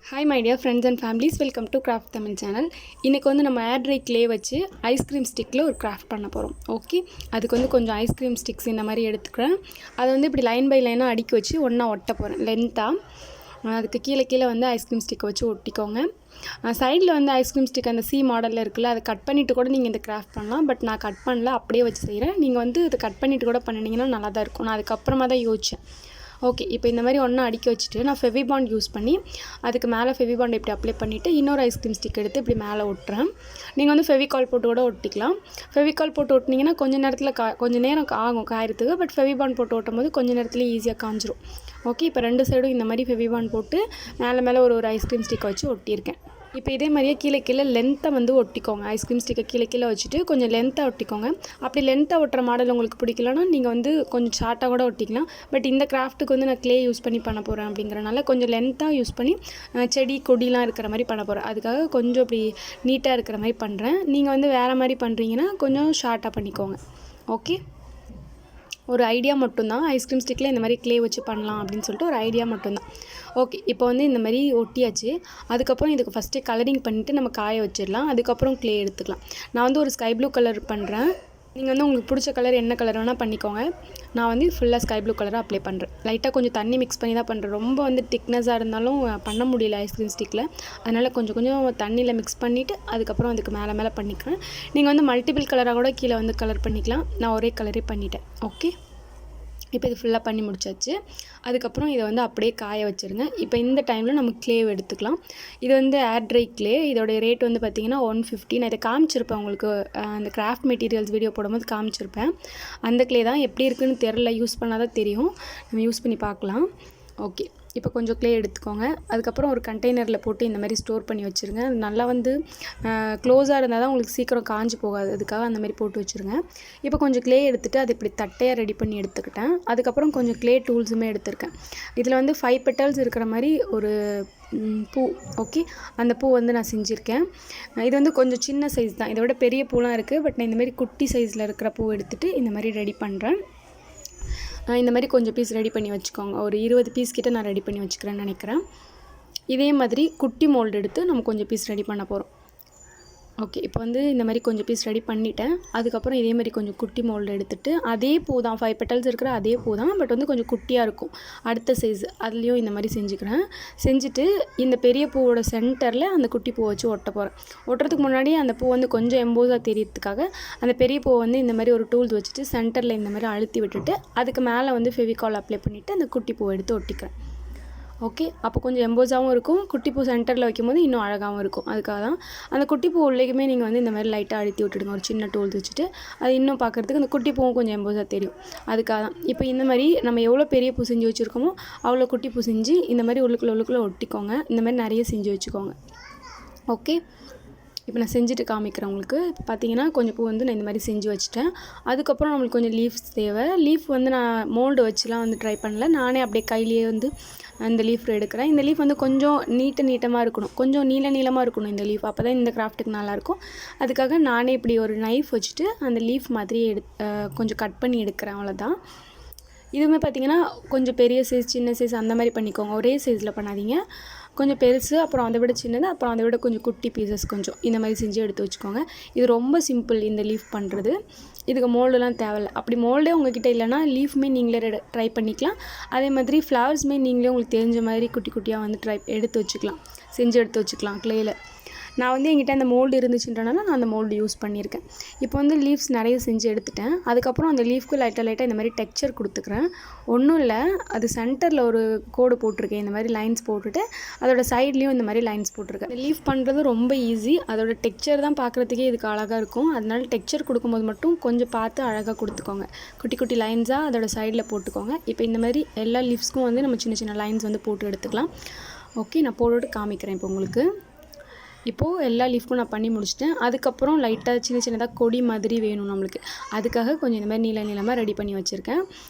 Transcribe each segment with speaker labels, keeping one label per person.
Speaker 1: Hi my dear friends and families, welcome to Craft Tamil channel. இன்னைக்கு வந்து நம்ம ஏர் try clay வச்சு ice cream ஸ்டிக்கில் ஒரு கிராஃப்ட் பண்ண போகிறோம். ஓகே, அதுக்கு வந்து கொஞ்சம் ஐஸ்கிரீம் ஸ்டிக்ஸ் இந்த மாதிரி எடுத்துக்கிறேன். அதை வந்து இப்படி லைன் பை லைனாக அடுக்கி வச்சு ஒன்றா ஒட்ட போகிறேன் லென்த்தாக. அதுக்கு கீழே வந்து ஐஸ்கிரீம் ஸ்டிக்கை வச்சு ஒட்டிக்கோங்க. சைடில் வந்து ஐஸ்கிரீம் ஸ்டிக் அந்த சி மாடலில் இருக்குல்ல, அதை கட் பண்ணிவிட்டு கூட நீங்கள் இந்த கிராஃப்ட் பண்ணலாம். பட் நான் கட் பண்ணல, அப்படியே வச்சு செய்கிறேன். நீங்கள் வந்து இதை கட் பண்ணிவிட்டு கூட பண்ணினீங்கன்னா நல்லா தான் இருக்கும். நான் அதுக்கப்புறமா தான் யோசித்தேன். ஓகே, இப்போ இந்த மாதிரி ஒன்றா அடுக்கி வச்சுட்டு நான் ஃபெவிபாண்ட் யூஸ் பண்ணி அதுக்கு மேலே ஃபெவிபாண்ட் இப்படி அப்ளை பண்ணிவிட்டு இன்னொரு ஐஸ்கிரீம் ஸ்டிக் எடுத்து இப்படி மேலே ஒட்டுறேன். நீங்கள் வந்து ஃபெவிகால் போட்டு கூட ஒட்டிக்கலாம். ஃபெவிகால் போட்டு ஒட்டினீங்கன்னா கொஞ்சம் நேரத்தில் கொஞ்சம் நேரம் ஆகும் காயறதுக்கு. பட் ஃபெவிபாண்ட் போட்டு ஒட்டும் போது கொஞ்சம் நேரத்தில் ஈஸியாக காஞ்சிரும். ஓகே, இப்போ ரெண்டு சைடும் இந்த மாதிரி ஃபெவிபாண்ட் போட்டு மேலே ஒரு ஐஸ்கிரீம் ஸ்டிக்கை வச்சு ஒட்டியிருக்கேன். இப்போ இதே மாதிரியே கீழே லென்த்தை வந்து ஒட்டிக்கோங்க. ஐஸ்கிரீம் ஸ்டிக்கை கீழே வச்சுட்டு கொஞ்சம் லென்த்தாக ஒட்டிக்கோங்க. அப்படி லென்த்தாக ஒட்டுற மாடல் உங்களுக்கு பிடிக்கலன்னா நீங்கள் வந்து கொஞ்சம் ஷார்ட்டாக கூட ஒட்டிக்கலாம். பட் இந்த கிராஃப்ட்டுக்கு வந்து நான் க்ளே யூஸ் பண்ணி பண்ண போகிறேன் அப்படிங்கிறனால கொஞ்சம் லென்த்தாக யூஸ் பண்ணி செடி கொடிலாம் இருக்கிற மாதிரி பண்ண போகிறேன். அதுக்காக கொஞ்சம் அப்படி நீட்டாக இருக்கிற மாதிரி பண்ணுறேன். நீங்கள் வந்து வேறு மாதிரி பண்ணுறீங்கன்னா கொஞ்சம் ஷார்ட்டாக பண்ணிக்கோங்க. ஓகே, ஒரு ஐடியா மட்டும்தான். ஐஸ்கிரீம் ஸ்டிக்கில் இந்த மாதிரி க்ளே வச்சு பண்ணலாம் அப்படின்னு சொல்லிட்டு ஒரு ஐடியா மட்டும்தான். ஓகே, இப்போ வந்து இந்த மாதிரி ஒட்டியாச்சு. அதுக்கப்புறம் இதுக்கு ஃபஸ்ட்டே கலரிங் பண்ணிவிட்டு நம்ம காய வச்சிடலாம். அதுக்கப்புறம் க்ளே எடுத்துக்கலாம். நான் வந்து ஒரு ஸ்கை ப்ளூ கலர் பண்ணுறேன். நீங்கள் வந்து உங்களுக்கு பிடிச்ச கலர் என்ன கலர் வேணால் பண்ணிக்கோங்க. நான் வந்து ஃபுல்லாக ஸ்கை ப்ளூ கலராக அப்ளை பண்ணுறேன். லைட்டாக கொஞ்சம் தண்ணி மிக்ஸ் பண்ணி தான் பண்ணுறேன். ரொம்ப வந்து திக்னஸாக இருந்தாலும் பண்ண முடியல ஐஸ்கிரீம் ஸ்டிக்கில். அதனால் கொஞ்சம் தண்ணியில் மிக்ஸ் பண்ணிவிட்டு அதுக்கப்புறம் அதுக்கு மேலே பண்ணிக்கிறேன். நீங்கள் வந்து மல்டிபிள் கலராக கூட கீழே வந்து கலர் பண்ணிக்கலாம். நான் ஒரே கலரே பண்ணிட்டேன். ஓகே, இப்போ இது ஃபுல்லாக பண்ணி முடிச்சாச்சு. அதுக்கப்புறம் இதை வந்து அப்படியே காய வச்சுருங்க. இப்போ இந்த டைமில் நம்ம க்ளே எடுத்துக்கலாம். இது வந்து ஏர் ட்ரை க்ளே. இதோடைய ரேட் வந்து பார்த்திங்கன்னா 150. நான் இதை காமிச்சிருப்பேன் உங்களுக்கு, அந்த கிராஃப்ட் மெட்டீரியல்ஸ் வீடியோ போடும்போது காமிச்சிருப்பேன். அந்த க்ளே தான் எப்படி இருக்குதுன்னு தெரில, யூஸ் பண்ணால் தான் தெரியும். நம்ம யூஸ் பண்ணி பார்க்கலாம். ஓகே, இப்போ கொஞ்சம் க்ளே எடுத்துக்கோங்க. அதுக்கப்புறம் ஒரு கண்டெய்னரில் போட்டு இந்த மாதிரி ஸ்டோர் பண்ணி வச்சுருங்க. அது நல்லா வந்து க்ளோஸாக இருந்தால் தான் உங்களுக்கு சீக்கிரம் காஞ்சி போகாது. அதுக்காக அந்த மாதிரி போட்டு வச்சுருங்க. இப்போ கொஞ்சம் க்ளே எடுத்துகிட்டு அது இப்படி தட்டையாக ரெடி பண்ணி எடுத்துக்கிட்டேன். அதுக்கப்புறம் கொஞ்சம் க்ளே டூல்ஸுமே எடுத்திருக்கேன். இதில் வந்து 5 பெட்டல்ஸ் இருக்கிற மாதிரி ஒரு பூ. ஓகே, அந்த பூ வந்து நான் செஞ்சுருக்கேன். இது வந்து கொஞ்சம் சின்ன சைஸ் தான். இதை விட பெரிய பூலாம் இருக்குது. பட் நான் இந்த மாதிரி குட்டி சைஸில் இருக்கிற பூ எடுத்துகிட்டு இந்த மாதிரி ரெடி பண்ணுறேன். இந்த மாதிரி கொஞ்சம் பீஸ் ரெடி பண்ணி வச்சுக்கோங்க. ஒரு 20 பீஸ் கிட்ட நான் ரெடி பண்ணி வச்சுக்கிறேன்னு நினைக்கிறேன். இதே மாதிரி குட்டி மோல்டு எடுத்து நம்ம கொஞ்சம் பீஸ் ரெடி பண்ண போகிறோம். ஓகே, இப்போ வந்து இந்த மாதிரி கொஞ்சம் பீஸ் ரெடி பண்ணிட்டேன். அதுக்கப்புறம் இதே மாதிரி கொஞ்சம் குட்டி மோல்டு எடுத்துகிட்டு அதே பூ தான், 5 பெட்டல்ஸ் இருக்கிற அதே பூ தான். பட் வந்து கொஞ்சம் குட்டியாக இருக்கும். அடுத்த சைஸ் அதுலேயும் இந்த மாதிரி செஞ்சுக்கிறேன். செஞ்சுட்டு இந்த பெரிய பூவோட சென்டரில் அந்த குட்டி பூவை வச்சு ஒட்ட போகிறேன். ஒட்டுறதுக்கு முன்னாடி அந்த பூ வந்து கொஞ்சம் எம்போஸாக தெரியறதுக்காக அந்த பெரிய பூவை வந்து இந்த மாதிரி ஒரு டூல்ஸ் வச்சுட்டு சென்டரில் இந்த மாதிரி அழுத்தி விட்டுட்டு அதுக்கு மேலே வந்து ஃபெவிகால் அப்ளை பண்ணிவிட்டு அந்த குட்டி பூவை எடுத்து ஒட்டிக்கிறேன். ஓகே, அப்போ கொஞ்சம் எம்போஸாகவும் இருக்கும். குட்டி பூ சென்டரில் வைக்கும்போது இன்னும் அழகாகவும் இருக்கும். அதுக்காக தான் அந்த குட்டி பூ உள்ளேயுமே நீங்கள் வந்து இந்த மாதிரி லைட்டாக அழுத்தி விட்டுடுங்க. ஒரு சின்ன டூல்ஸ் வச்சுட்டு அது இன்னும் பார்க்குறதுக்கு அந்த குட்டி பூவும் கொஞ்சம் எம்போஸாக தெரியும். அதுக்காக தான் இப்போ இந்த மாதிரி நம்ம எவ்வளோ பெரிய பூ செஞ்சு வச்சுருக்கோமோ அவ்வளோ குட்டி பூ செஞ்சு இந்த மாதிரி உள்ளுக்குள்ளே ஒட்டிக்கோங்க. இந்த மாதிரி நிறைய செஞ்சு வச்சுக்கோங்க. ஓகே, இப்போ நான் செஞ்சுட்டு காமிக்கிறேன் உங்களுக்கு. இப்போ பார்த்தீங்கன்னா கொஞ்சம் பூ வந்து நான் இந்த மாதிரி செஞ்சு வச்சுட்டேன். அதுக்கப்புறம் நம்மளுக்கு கொஞ்சம் லீஃப்ஸ் தேவை. லீஃப் வந்து நான் மோல்டு வச்சுலாம் வந்து ட்ரை பண்ணல. நானே அப்படியே கையிலேயே வந்து அந்த லீஃப் எடுக்கிறேன். இந்த லீஃப் வந்து கொஞ்சம் நீட்டமாக இருக்கணும். கொஞ்சம் நீளமாக இருக்கணும் இந்த லீஃப். அப்போ தான் இந்த கிராஃப்ட்டுக்கு நல்லாயிருக்கும். அதுக்காக நானே இப்படி ஒரு நைஃப் வச்சுட்டு அந்த லீஃப் மாதிரி கொஞ்சம் கட் பண்ணி எடுக்கிறேன். அவ்வளோதான். இதுவுமே பார்த்திங்கன்னா கொஞ்சம் பெரிய சைஸ் சின்ன சைஸ் அந்த மாதிரி பண்ணிக்கோங்க. ஒரே சைஸில் பண்ணாதீங்க. கொஞ்சம் பெருசு, அப்புறம் அதை விட சின்னது, அப்புறம் அதை விட கொஞ்சம் குட்டி பீசஸ் கொஞ்சம் இந்த மாதிரி செஞ்சு எடுத்து வச்சுக்கோங்க. இது ரொம்ப சிம்பிள் இந்த லீஃப் பண்ணுறது. இதுக்கு மோல்டுலாம் தேவையில்லை. அப்படி மோல்டே உங்ககிட்ட இல்லைனா லீஃப்மே நீங்களே ட்ரை பண்ணிக்கலாம். அதே மாதிரி ஃப்ளவர்ஸுமே நீங்களே உங்களுக்கு தெரிஞ்ச மாதிரி குட்டி குட்டியாக வந்து எடுத்து வச்சுக்கலாம். செஞ்சு எடுத்து வச்சுக்கலாம் க்ளேயில். நான் வந்து என்கிட்ட அந்த மோல்டு இருந்துச்சுன்றனால நான் அந்த மோல்டு யூஸ் பண்ணியிருக்கேன். இப்போ வந்து லீவ்ஸ் நிறைய செஞ்சு எடுத்துட்டேன். அதுக்கப்புறம் அந்த லீஃப்க்கு லைட்டாக இந்த மாதிரி டெக்ஸ்சர் கொடுத்துக்கிறேன். ஒன்றும் இல்லை, அது சென்டரில் ஒரு கோடு போட்டிருக்கேன். இந்த மாதிரி லைன்ஸ் போட்டுட்டு அதோட சைட்லேயும் இந்த மாதிரி லைன்ஸ் போட்டிருக்கேன். இந்த லீஃப் பண்ணுறது ரொம்ப ஈஸி. அதோட டெக்ஸ்சர் தான் பார்க்குறதுக்கே இதுக்கு அழகாக இருக்கும். அதனால டெக்ஸ்சர் கொடுக்கும்போது மட்டும் கொஞ்சம் பார்த்து அழகாக கொடுத்துக்கோங்க. குட்டி குட்டி லைன்ஸாக அதோட சைடில் போட்டுக்கோங்க. இப்போ இந்த மாதிரி எல்லா லீவ்ஸ்க்கும் வந்து நம்ம சின்ன சின்ன லைன்ஸ் வந்து போட்டு எடுத்துக்கலாம். ஓகே, நான் போட்டுட்டு காமிக்கிறேன் இப்போ உங்களுக்கு. இப்போது எல்லா லீஃப்க்கும் நான் பண்ணி முடிச்சிட்டேன். அதுக்கப்புறம் லைட்டாக சின்னதாக கொடி மாதிரி வேணும் நம்மளுக்கு. அதுக்காக கொஞ்சம் இந்த மாதிரி நீளமாக ரெடி பண்ணி வச்சுருக்கேன்.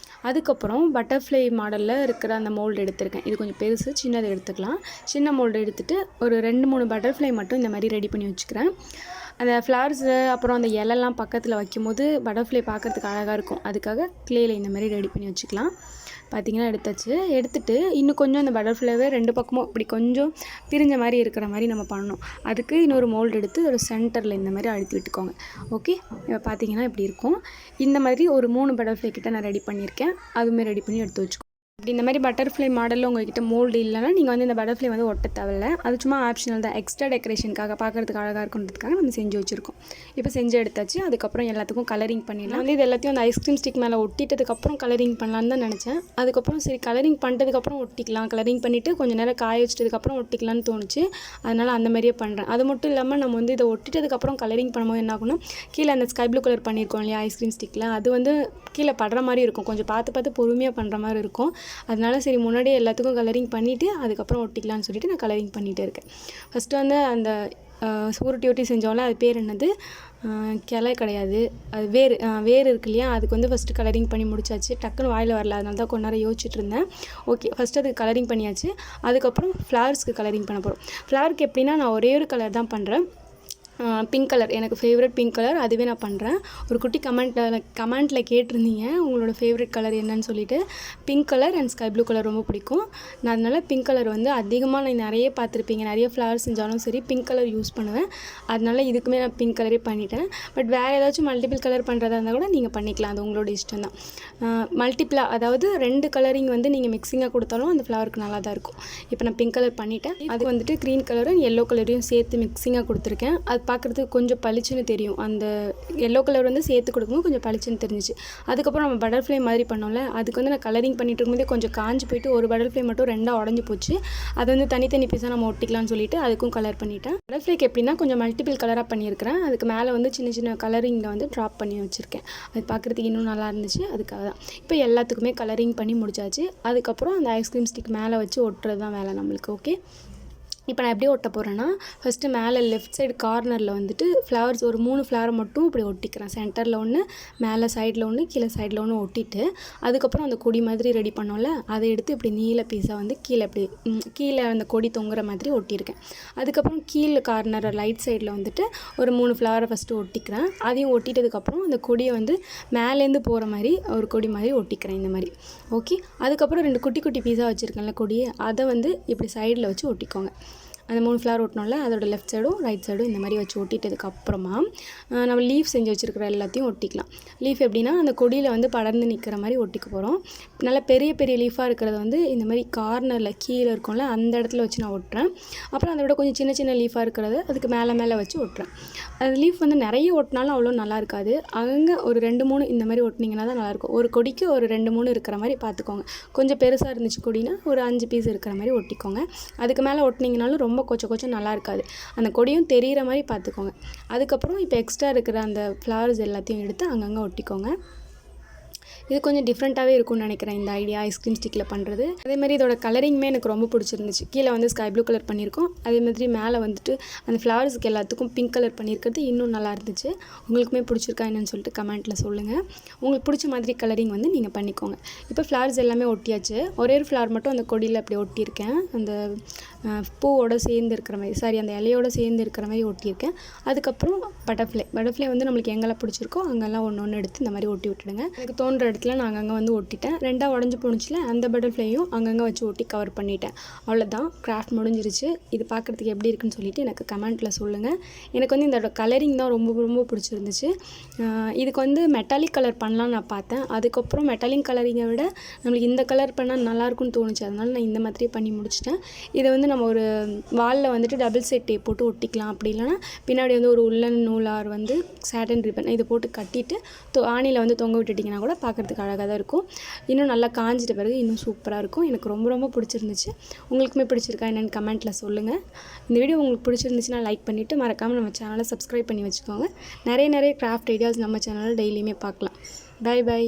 Speaker 1: அதுக்கப்புறம் பட்டர்ஃப்ளை மாடலில் இருக்கிற அந்த மோல்டு எடுத்திருக்கேன். இது கொஞ்சம் பெருசு, சின்னது எடுத்துக்கலாம். சின்ன மோல்டு எடுத்துகிட்டு ஒரு 2-3 பட்டர்ஃப்ளை மட்டும் இந்த மாதிரி ரெடி பண்ணி வச்சுக்கிறேன். அந்த ஃப்ளவர்ஸு அப்புறம் அந்த இலெல்லாம் பக்கத்தில் வைக்கும்போது பட்டர்ஃப்ளை பார்க்குறதுக்கு அழகாக இருக்கும். அதுக்காக க்ளேயில் இந்த மாதிரி ரெடி பண்ணி வச்சுக்கலாம். பார்த்திங்கன்னா எடுத்தாச்சு. எடுத்துகிட்டு இன்னும் கொஞ்சம் அந்த பட்டர்ஃப்ளைவே 2 பக்கமும் இப்படி கொஞ்சம் பிரிஞ்ச மாதிரி இருக்கிற மாதிரி நம்ம பண்ணணும். அதுக்கு இன்னொரு மோல்டு எடுத்து ஒரு சென்டரில் இந்த மாதிரி அழுத்தி விட்டுக்கோங்க. ஓகே, இப்போ பார்த்திங்கன்னா இப்படி இருக்கும். இந்த மாதிரி ஒரு 3 பட்டர்ஃப்ளை கிட்ட நான் ரெடி பண்ணியிருக்கேன். அதுவுமே ரெடி பண்ணி எடுத்து வச்சுக்கோங்க. இப்படி இந்த மாதிரி பட்டர்ஃப்ளை மாடலில் உங்கள்கிட்ட மோல்டு இல்லைன்னா நீங்கள் வந்து இந்த பட்டர்ஃப்ளை வந்து ஒட்ட தேவையில்ல. அது சும்மா ஆப்ஷனல் தான், எக்ஸ்ட்ரா டெக்கரேஷனுக்காக பார்க்குறதுக்கு அழகாக இருக்குன்றதுக்காக நம்ம செஞ்சு வச்சுருக்கோம். இப்போ செஞ்சு எடுத்தாச்சு. அதுக்கப்புறம் எல்லாத்துக்கும் கலரிங் பண்ணிடலாம். வந்து இது எல்லாத்தையும் அந்த ஐஸ்கிரீம் ஸ்டிக் மேலே ஒட்டிட்டதுக்கப்புறம் கலரிங் பண்ணலான்னு தான் நினச்சேன். அதுக்கப்புறம் சரி கலரிங் பண்ணிட்டதுக்கப்புறம் ஒட்டிக்கலாம், கலரிங் பண்ணிவிட்டு கொஞ்சம் நேரம் காய வச்சிட்டதுக்கப்புறம் ஒட்டிக்கலான்னு தோணுச்சு. அதனால் அந்த மாதிரியே பண்ணுறேன். அது மட்டும் இல்லாமல் நம்ம வந்து இதை ஒட்டிட்டதுக்கப்புறம் கலரிங் பண்ணும்போது என்ன ஆகும்னா, கீழே அந்த ஸ்கை ப்ளூ கலர் பண்ணியிருக்கோம் இல்லையா ஐஸ்கிரீம் ஸ்டிக்கில், அது வந்து கீழே படுற மாதிரி இருக்கும். கொஞ்சம் பார்த்து பொறுமையாக பண்ணுற மாதிரி இருக்கும். அதனால சரி முன்னாடியே எல்லாத்துக்கும் கலரிங் பண்ணிவிட்டு அதுக்கப்புறம் ஒட்டிக்கலான்னு சொல்லிட்டு நான் கலரிங் பண்ணிகிட்டே இருக்கேன். ஃபஸ்ட்டு வந்து அந்த ஊருட்டி செஞ்சோம்ல, அது பேர் என்னது, கிளை கிடையாது, அது வேர் இருக்கு இல்லையா, அதுக்கு வந்து ஃபஸ்ட்டு கலரிங் பண்ணி முடிச்சாச்சு. டக்குன்னு வாயில் வரல, அதனால தான் கொஞ்ச நேரம் யோசிச்சுட்டு இருந்தேன். ஓகே, ஃபஸ்ட்டு அதுக்கு கலரிங் பண்ணியாச்சு. அதுக்கப்புறம் ஃப்ளவர்ஸ்க்கு கலரிங் பண்ண போகிறோம். ஃப்ளவருக்கு எப்படின்னா நான் ஒரே ஒரு கலர் தான் பண்ணுறேன். பிங்க் கலர் எனக்கு ஃபேவரட் பிங்க் கலர், அதுவே நான் பண்ணுறேன். ஒரு குட்டி கமெண்ட்டில் கேட்டிருந்தீங்க உங்களோட ஃபேவரட் கலர் என்னன்னு சொல்லிட்டு. Pink colour and sky blue colour ரொம்ப பிடிக்கும். நான் அதனால் பிங்க் கலர் வந்து அதிகமாக நான் நிறைய பார்த்துருப்பீங்க, நிறைய ஃப்ளவர்ஸ் செஞ்சாலும் சரி பிங்க் கலர் யூஸ் பண்ணுவேன். அதனால் இதுக்குமே நான் பிங்க் கலரே பண்ணிட்டேன். பட் வேறு ஏதாச்சும் மல்டிபிள் கலர் பண்ணுறதா இருந்தால் கூட நீங்கள் பண்ணிக்கலாம், அது உங்களோட இஷ்டம் தான். மல்டிபிளாக அதாவது 2 கலரிங் வந்து நீங்கள் மிக்சிங்காக கொடுத்தாலும் அந்த ஃப்ளவருக்கு நல்லா தான் இருக்கும். இப்போ நான் பிங்க் கலர் பண்ணிவிட்டேன். அது வந்துட்டு க்ரீன் கலரும் எல்லோ கலரையும் சேர்த்து மிக்சிங்காக கொடுத்துருக்கேன். அது பார்க்குறதுக்கு கொஞ்சம் பளிச்சுன்னு தெரியும். அந்த எல்லோ கலர் வந்து சேர்த்து கொடுக்கும்போது கொஞ்சம் பளிச்சுன்னு தெரிஞ்சிச்சு. அதுக்கப்புறம் நம்ம பட்டர்ஃப்ளை மாதிரி பண்ணோம்ல, அதுக்கு வந்து நான் கலரிங் பண்ணிட்டு இருக்கும்போதே கொஞ்சம் காஞ்சி போயிட்டு ஒரு பட்டர்ஃப்ளை மட்டும் 2ஆக உடஞ்சி போச்சு. அது வந்து தனித்தனி பீஸாக நம்ம ஒட்டிக்கலாம்னு சொல்லிட்டு அதுக்கும் கலர் பண்ணிட்டேன். பட்டர்ஃப்ளைக்கு எப்படின்னா கொஞ்சம் மல்டிபிள் கலராக பண்ணியிருக்கிறேன். அதுக்கு மேலே வந்து சின்ன கலரிங்கில் வந்து ட்ராப் பண்ணி வச்சுருக்கேன். அது பார்க்குறதுக்கு இன்னும் நல்லா இருந்துச்சு, அதுக்காக தான். இப்போ எல்லாத்துக்குமே கலரிங் பண்ணி முடிச்சாச்சு. அதுக்கப்புறம் அந்த ஐஸ்கிரீம் ஸ்டிக் மேலே வச்சு ஒட்டுறது தான் வேலை நம்மளுக்கு. ஓகே, இப்போ நான் எப்படி ஒட்ட போகிறேன்னா, ஃபஸ்ட்டு மேலே லெஃப்ட் சைடு கார்னரில் வந்துட்டு ஃப்ளவர்ஸ் ஒரு 3 ஃப்ளவரை மட்டும் இப்படி ஒட்டிக்கிறேன். சென்டரில் ஒன்று, மேலே சைடில் ஒன்று, கீழே சைடில் ஒன்று ஒட்டிட்டு அதுக்கப்புறம் அந்த கொடி மாதிரி ரெடி பண்ணோம்ல, அதை எடுத்து இப்படி நீல பீஸாக வந்து கீழே இப்படி கீழே அந்த கொடி தொங்குற மாதிரி ஒட்டியிருக்கேன். அதுக்கப்புறம் கீழே கார்னர் ரைட் சைடில் வந்துட்டு ஒரு 3 ஃப்ளவரை ஃபஸ்ட்டு ஒட்டிக்கிறேன். அதையும் ஒட்டிட்டதுக்கப்புறம் அந்த கொடியை வந்து மேலேருந்து போகிற மாதிரி ஒரு கொடி மாதிரி ஒட்டிக்கிறேன் இந்த மாதிரி. ஓகே, அதுக்கப்புறம் 2 குட்டி குட்டி பீஸாக வச்சுருக்கேன்ல கொடியை, அதை வந்து இப்படி சைடில் வச்சு ஒட்டிக்கோங்க. அந்த 3 ஃப்ளவர் ஒட்டினோம்ல, அதோட லெஃப்ட் சைடும் ரைட் சைடும் இந்த மாதிரி வச்சு ஒட்டிட்டதுக்கப்புறமா நம்ம லீஃப் செஞ்சு வச்சுருக்கிற எல்லாத்தையும் ஒட்டிக்கலாம். லீஃப் எப்படின்னா அந்த கொடியில் வந்து படர்ந்து நிற்கிற மாதிரி ஒட்டிக்க போகிறோம். நல்லா பெரிய பெரிய லீஃபாக இருக்கிறத வந்து இந்த மாதிரி கார்னரில் கீழே இருக்கும்ல அந்த இடத்துல வச்சு நான் ஒட்டுறேன். அப்புறம் அதை விட கொஞ்சம் சின்ன லீஃபாக இருக்கிறது அதுக்கு மேலே வச்சு ஒட்டுறேன். அது லீஃப் வந்து நிறைய ஒட்டினாலும் அவ்வளோ நல்லா இருக்காது. அங்கே ஒரு 2-3 இந்த மாதிரி ஒட்டினீங்கன்னா தான் நல்லாயிருக்கும். ஒரு கொடிக்கு ஒரு 2-3 இருக்கிற மாதிரி பார்த்துக்கோங்க. கொஞ்சம் பெருசாக இருந்துச்சு கொடினா ஒரு 5 பீஸ் இருக்கிற மாதிரி ஒட்டிக்கோங்க. அதுக்கு மேலே ஒட்டினீங்கனாலும் ரொம்ப கொஞ்சம் நல்லா இருக்காது. அந்த கொடியும் தெரிகிற மாதிரி பார்த்துக்கோங்க. அதுக்கப்புறம் இப்போ எக்ஸ்ட்ரா இருக்கிற அந்த ஃப்ளவர்ஸ் எல்லாத்தையும் எடுத்து அங்கங்கே ஒட்டிக்கோங்க. இது கொஞ்சம் டிஃப்ரெண்ட்டாகவே இருக்கும்னு நினைக்கிறேன் இந்த ஐடியா ஐஸ்கிரீம் ஸ்டிக்கில் பண்ணுறது. அதேமாதிரி இதோட கலரிங்குமே எனக்கு ரொம்ப பிடிச்சிருந்துச்சு. கீழே வந்து ஸ்கை ப்ளூ கலர் பண்ணியிருக்கோம். அதே மாதிரி மேலே வந்துட்டு அந்த ஃப்ளவர்ஸுக்கு எல்லாத்துக்கும் பிங்க் கலர் பண்ணியிருக்கிறது இன்னும் நல்லா இருந்துச்சு. உங்களுக்குமே பிடிச்சிருக்கா என்னன்னு சொல்லிட்டு கமெண்ட்டில் சொல்லுங்கள். உங்களுக்கு பிடிச்ச மாதிரி கலரிங் வந்து நீங்கள் பண்ணிக்கோங்க. இப்போ ஃப்ளவர்ஸ் எல்லாமே ஒட்டியாச்சு. ஒரே ஒரு ஃப்ளவர் மட்டும் அந்த கொடியில் அப்படி ஒட்டியிருக்கேன். அந்த பூவோடு சேர்ந்து இருக்கிற மாதிரி அந்த இலையோடு சேர்ந்து இருக்கிற மாதிரி ஒட்டியிருக்கேன். அதுக்கப்புறம் பட்டர்ஃப்ளை வந்து நம்மளுக்கு எங்கெல்லாம் பிடிச்சிருக்கோ அங்கெல்லாம் ஒன்று எடுத்து இந்த மாதிரி ஒட்டி விட்டுடுங்க. எனக்கு தோன்ற இடத்துல நான் அங்கங்கே வந்து ஒட்டிட்டேன். 2ஆக உடஞ்சி போணுச்சுல அந்த பட்டர்ஃப்ளையும் அங்கங்கே வச்சு ஒட்டி கவர் பண்ணிட்டேன். அவ்வளோதான், கிராஃப்ட் முடிஞ்சிருச்சு. இது பார்க்குறதுக்கு எப்படி இருக்குன்னு சொல்லிட்டு எனக்கு கமெண்ட்டில் சொல்லுங்கள். எனக்கு வந்து இந்த கலரிங் தான் ரொம்ப பிடிச்சிருந்துச்சு. இதுக்கு வந்து மெட்டாலிக் கலர் பண்ணலான்னு நான் பார்த்தேன். அதுக்கப்புறம் மெட்டாலிக் கலரிங்கை விட நம்மளுக்கு இந்த கலர் பண்ணால் நல்லாயிருக்குன்னு தோணுச்சு. அதனால நான் இந்த மாதிரியே பண்ணி முடிச்சிட்டேன். இதை வந்து நம்ம ஒரு வாலில் வந்துட்டு டபுள் சைட் டேப் போட்டு ஒட்டிக்கலாம். அப்படி இல்லைனா பின்னாடி வந்து ஒரு உள்ளன் நூலார் வந்து சாட்டன் ரிப்பன் இதை போட்டு கட்டிட்டு ஆணியில் வந்து தொங்க விட்டுட்டிங்கன்னா கூட பார்க்குறதுக்கு அழகாக தான் இருக்கும். இன்னும் நல்லா காஞ்சிட்ட பிறகு இன்னும் சூப்பராக இருக்கும். எனக்கு ரொம்ப பிடிச்சிருந்துச்சு. உங்களுக்குமே பிடிச்சிருக்கா என்னென்னு கமெண்ட்டில் சொல்லுங்கள். இந்த வீடியோ உங்களுக்கு பிடிச்சிருந்துச்சுன்னா லைக் பண்ணிவிட்டு மறக்காமல் நம்ம சேனலை சப்ஸ்கிரைப் பண்ணி வச்சுக்கோங்க. நிறைய கிராஃப்ட் ஐடியாஸ் நம்ம சேனலில் டெய்லியுமே பார்க்கலாம். பை.